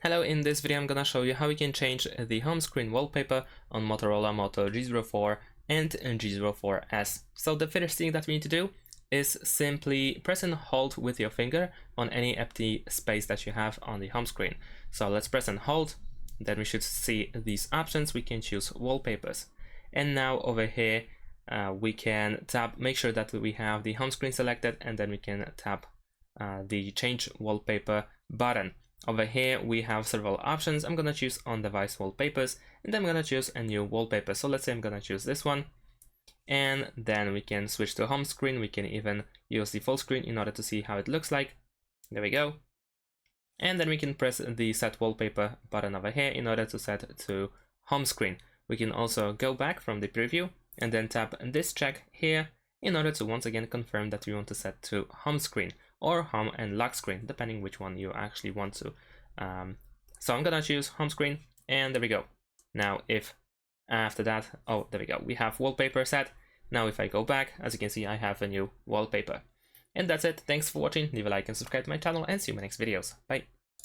Hello, in this video I'm gonna show you how you can change the home screen wallpaper on Motorola Moto G04 and G04s. So the first thing that we need to do is simply press and hold with your finger on any empty space that you have on the home screen. So let's press and hold, then we should see these options. We can choose wallpapers, and now over here we can tap, make sure that we have the home screen selected, and then we can tap the change wallpaper button. Over here we have several options. I'm gonna choose on device wallpapers, and then I'm gonna choose a new wallpaper. So let's say I'm gonna choose this one, and then we can switch to home screen. We can even use the full screen in order to see how it looks like. There we go. And then we can press the set wallpaper button over here in order to set to home screen. We can also go back from the preview and then tap this check here in order to once again confirm that we want to set to home screen or home and lock screen, depending which one you actually want to. So I'm gonna choose home screen, and there we go. Now if after that, oh, there we go, we have wallpaper set. Now if I go back, as you can see, I have a new wallpaper. And that's it. Thanks for watching. Leave a like and subscribe to my channel, and see you in my next videos. Bye.